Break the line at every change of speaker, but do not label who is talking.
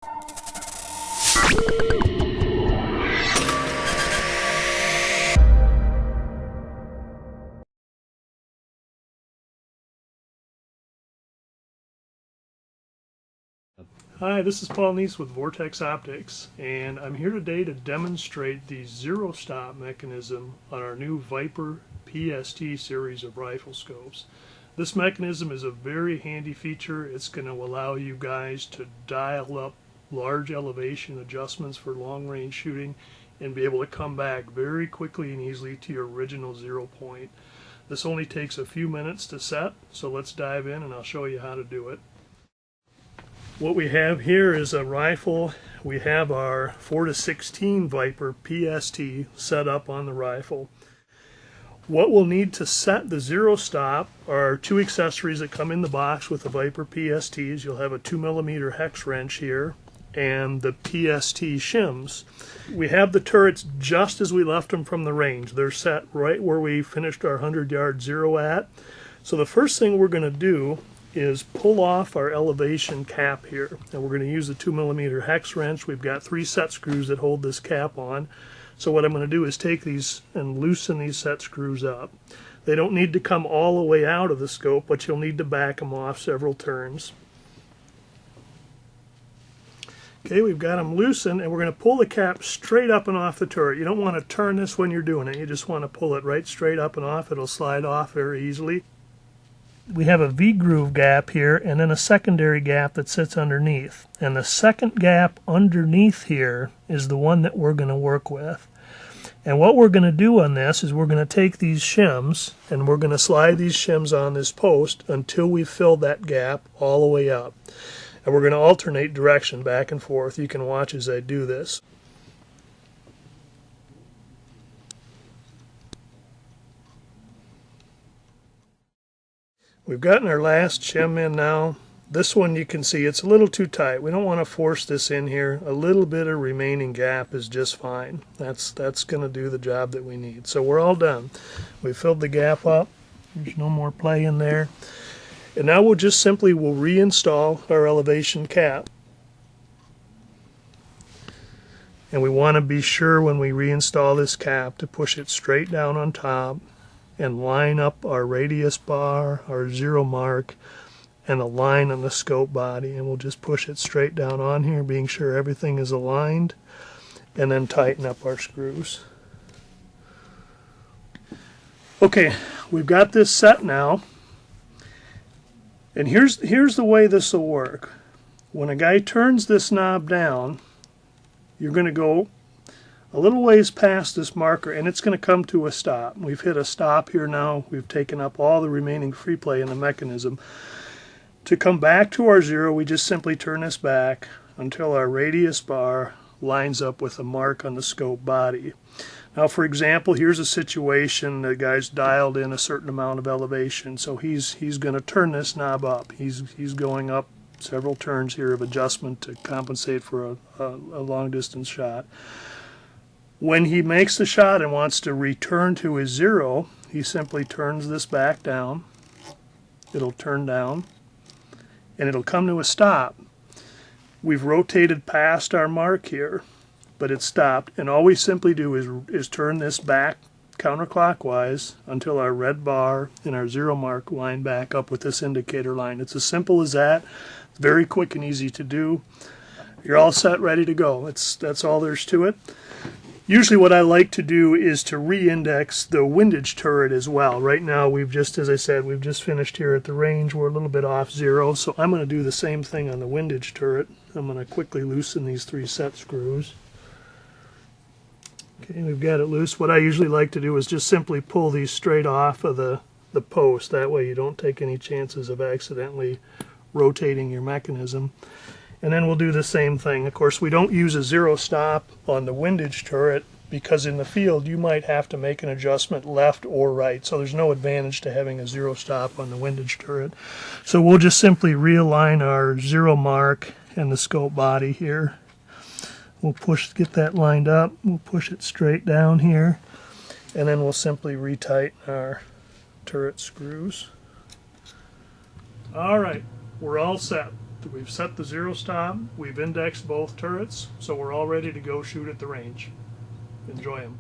Hi, this is Paul Neese with Vortex Optics, and I'm here today to demonstrate the zero stop mechanism on our new Viper PST series of rifle scopes. This mechanism is a very handy feature. It's going to allow you guys to dial up large elevation adjustments for long range shooting and be able to come back very quickly and easily to your original 0 point. This only takes a few minutes to set, so let's dive in and I'll show you how to do it. What we have here is a rifle. We have our 4-16 Viper PST set up on the rifle. What we'll need to set the zero stop are two accessories that come in the box with the Viper PSTs. You'll have a 2mm hex wrench here and the PST shims. We have the turrets just as we left them from the range. They're set right where we finished our 100-yard zero at. So the first thing we're going to do is pull off our elevation cap here, and we're going to use the 2mm hex wrench. We've got 3 set screws that hold this cap on. So what I'm going to do is take these and loosen these set screws up. They don't need to come all the way out of the scope, but you'll need to back them off several turns. Okay, we've got them loosened, and we're going to pull the cap straight up and off the turret. You don't want to turn this when you're doing it. You just want to pull it right straight up and off. It'll slide off very easily. We have a V-groove gap here and then a secondary gap that sits underneath. And the second gap underneath here is the one that we're going to work with. And what we're going to do on this is we're going to take these shims and we're going to slide these shims on this post until we fill that gap all the way up. And we're going to alternate direction back and forth. You can watch as I do this. We've gotten our last shim in now. This one you can see it's a little too tight. We don't want to force this in here. A little bit of remaining gap is just fine. That's going to do the job that we need. So we're all done. We filled the gap up. There's no more play in there. And now we'll reinstall our elevation cap. And we want to be sure when we reinstall this cap to push it straight down on top and line up our radius bar, our zero mark, and the line on the scope body. And we'll just push it straight down on here, being sure everything is aligned, and then tighten up our screws. Okay, we've got this set now. And here's the way this will work. When a guy turns this knob down, you're going to go a little ways past this marker and it's going to come to a stop. We've hit a stop here now. We've taken up all the remaining free play in the mechanism. To come back to our zero, we just simply turn this back until our radius bar lines up with a mark on the scope body. Now, for example, here's a situation the guy's dialed in a certain amount of elevation, so he's going to turn this knob up. He's going up several turns here of adjustment to compensate for a long distance shot. When he makes the shot and wants to return to his zero, he simply turns this back down. It'll turn down and it'll come to a stop. We've rotated past our mark here, but it's stopped, and all we simply do is turn this back counterclockwise until our red bar and our zero mark line back up with this indicator line. It's as simple as that. It's very quick and easy to do. You're all set, ready to go. That's all there's to it. Usually what I like to do is to re-index the windage turret as well. Right now as I said, we've just finished here at the range. We're a little bit off zero, so I'm going to do the same thing on the windage turret. I'm going to quickly loosen these 3 set screws. Okay, we've got it loose. What I usually like to do is just simply pull these straight off of the post. That way you don't take any chances of accidentally rotating your mechanism. And then we'll do the same thing. Of course, we don't use a zero stop on the windage turret because in the field you might have to make an adjustment left or right. So there's no advantage to having a zero stop on the windage turret. So we'll just simply realign our zero mark and the scope body here. We'll get that lined up. We'll push it straight down here. And then we'll simply retighten our turret screws. All right, we're all set. We've set the zero stop, we've indexed both turrets, so we're all ready to go shoot at the range. Enjoy them.